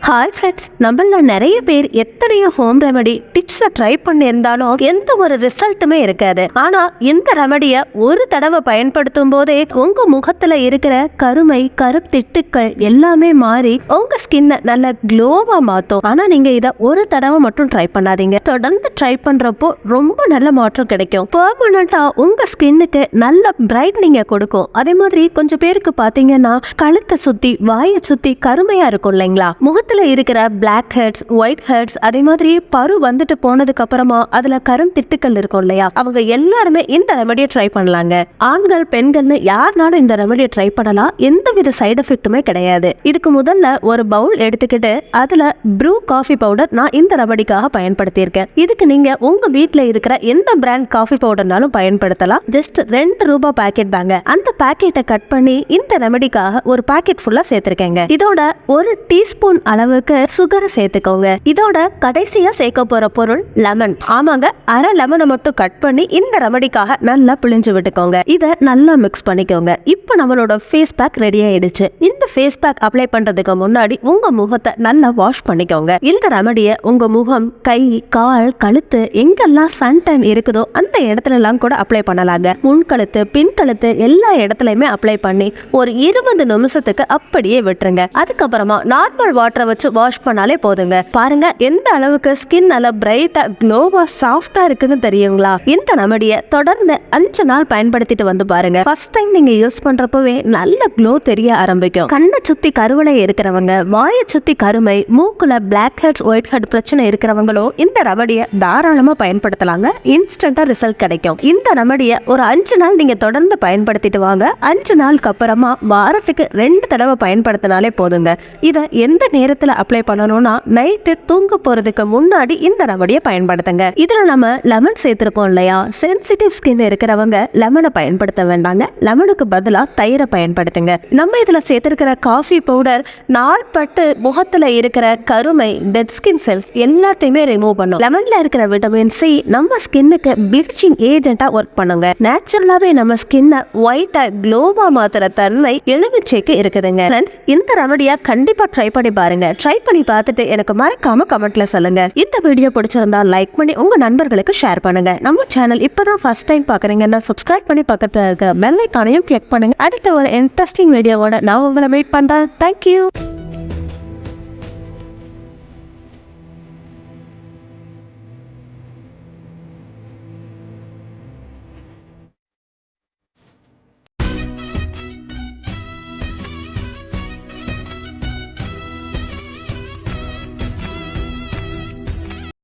Hi friends, நம்மள நிறைய பேர் எத்தனையோ ஹோம் ரெமெடி டிப்ஸை ட்ரை பண்ணியிருந்தாலும் எந்த ஒரு ரிசல்ட்டுமே இருக்காது. ஆனா இந்த ரெமெடியை ஒரு தடவை பயன்படுத்தும் போதே உங்க முகத்துல இருக்கிற கருமை கருத்திட்டுக்கள் எல்லாமே மாறி உங்க ஸ்கின்னை நல்ல க்ளோவா மாத்தும். ஆனா நீங்க இதை ஒரு தடவை மட்டும் ட்ரை பண்ணாதீங்க. தொடர்ந்து ட்ரை பண்றப்போ ரொம்ப நல்ல மாற்றம் கிடைக்கும். பெர்மனண்டா உங்க ஸ்கின்னுக்கு நல்ல பிரைட்னிங்க கொடுக்கும். அதே மாதிரி கொஞ்சம் பேருக்கு பாத்தீங்கன்னா கழுத்தை சுத்தி வாயை சுத்தி கருமையா இருக்கும் இல்லைங்களா? முகத்துல இருக்கிற பிளாக் ஹெட்ஸ், ஒயிட் ஹெட்ஸ், அதே மாதிரி பரு வந்துட்டு போனதுக்கு அப்புறமா அதுல கரும் திட்டுக்கள் இருக்கும் இல்லையா? அவங்க எல்லாருமே இந்த ரெமெடியை ட்ரை பண்ணலாங்க. ஆண்கள் பெண்கள்னு யாருனாலும் இந்த ரெமெடியை ட்ரை பண்ணலாம். எந்த வித சைடு எஃபெக்ட்டுமே கிடையாது. இதுக்கு முதல்ல ஒரு பவுல் எடுத்துக்கிட்டு அதுல ப்ரூ காஃபி பவுடர் நான் இந்த ரெமெடிக்காக பயன்படுத்தியிருக்கேன். இதுக்கு நீங்க உங்க வீட்டுல இருக்கிற எந்த பிராண்ட் காஃபி பவுடர்னாலும் பயன்படுத்தலாம். ஜஸ்ட் ₹2 பாக்கெட் தாங்க. அந்த பாக்கெட்டை கட் பண்ணி இந்த ரெமெடிக்காக ஒரு பாக்கெட் ஃபுல்லா சேர்த்திருக்கேங்க. இதோட 1 டீஸ்பூன் அளவுக்கு சுகரை சேர்த்துக்கோங்க. இதோட கடைசியா சேர்க்க போற பொருள் லெமன். ஆமாங்க, அரை லெமனை மட்டும் கட் பண்ணி இந்த ரெமெடிக்காக நல்லா பிழிஞ்சு விட்டுக்கோங்க. இதை நல்லா மிக்ஸ் பண்ணிக்கோங்க. இப்போ நம்மளோட ஃபேஸ் பேக் ரெடி ஆயிடுச்சு. இந்த ஃபேஸ் பேக் அப்ளை பண்றதுக்கு முன்னாடி உங்க முகத்தை நல்லா வாஷ் பண்ணிக்கோங்க. இந்த ரெமெடியை உங்க முகம், கை, கால், கழுத்து எங்கெல்லாம் சன் டேன் இருக்குதோ அந்த இடத்துல எல்லாம் கூட அப்ளை பண்ணலாங்க. முன்கழுத்து, பின்கழுத்து எல்லா இடத்துலயுமே அப்ளை பண்ணி ஒரு 20 நிமிஷத்துக்கு அப்படியே விட்டுருங்க. அதுக்கப்புறமா நார்மல் வாட்டரை வச்சு வாஷ் பண்ணாலே போதுங்க. பாருங்க எந்த அளவுக்கு ஸ்கின் நல்லா பிரைட்டா க்ளோவா சாஃப்டா இருக்குன்னு தெரியுங்களா? இந்த ரெமெடியை தொடர்ந்து 5 நாள் பயன்படுத்திட்டு வந்து பாருங்க. ஃபர்ஸ்ட் டைம் நீங்க யூஸ் பண்றப்பவே நல்ல க்ளோ தெரிய ஆரம்பிக்கும். கண்ணை சுத்தி கருவளை இருக்கிறவங்க, வாயை சுத்தி கருமை, மூக்குல பிளாக் ஹெட்ஸ், ஒயிட் ஹெட் பிரச்சனை இருக்கிறவங்களும் இந்த ரெமெடியை தாராளமா பயன்படுத்தலாங்க. இன்ஸ்டன்டா ரிசல்ட் கிடைக்கும். இந்த ரெமெடியை ஒரு 5 நாள் நீங்க தொடர்ந்து பயன்படுத்திட்டு வாங்க. 5 நாளுக்கு அப்புறமா வாரத்துக்கு 2 தடவை பயன்படுத்தினாலே போதுங்க. இதை எந்த நேரத்துல அப்ளை பண்ணணும்னா நைட்டு தூங்க போறதுக்கு முன்னாடி இந்த ரெமெடியை பயன்படுத்துங்க. இதுல நம்ம லெமன் சேர்த்திருப்போம் இல்லையா? சென்சிட்டிவ் ஸ்கின் இருக்கிறவங்க லெமனை பயன்படுத்த வேண்டாங்க. லெமனுக்கு பதிலா தயிரை பயன்படுத்துங்க. நம்ம இதுல சேர்த்திருக்கிற காஃபி பவுடர் நாள்பட்டு முகத்துல இருக்கிற கருமை, டெட் ஸ்கின் செல்ஸ் எல்லாத்தையுமே ரிமூவ் பண்ணும். லெமன்ல இருக்கிற விட்டமின் சி நம்ம ஸ்கின்னுக்கு பிளீச்சிங் ஏஜென்ட்டா ஒர்க் பண்ணுங்க. நேச்சுரலாவே நம்ம ஸ்கின்னை ஒயிட்டா க்ளோவா மாத்துற தன்மை எலுமிச்சைக்கு இருக்குதுங்க. ஃப்ரெண்ட்ஸ், இந்த ரெமெடியை கண்டிப்பா ட்ரை பண்ணி பாருங்க. ட்ரை பண்ணி பார்த்துட்டு எனக்கு மறக்காம கமெண்ட்ல சொல்லுங்க. இந்த வீடியோ பிடிச்சிருந்தா லைக் பண்ணி உங்க நண்பர்களுக்கு ஷேர் பண்ணுங்க. நம்ம சேனல் இப்பதான் ஃபர்ஸ்ட் டைம் பாக்குறீங்கன்னா சப்ஸ்கிரைப் பண்ணி பக்கத்துல இருக்க பெல் ஐகானையும் கிளிக் பண்ணுங்க. அடுத்த ஒரு இன்ட்ரெஸ்டிங் வீடியோவோட நான் உங்களை மீட் பண்றேன். தேங்க்யூ.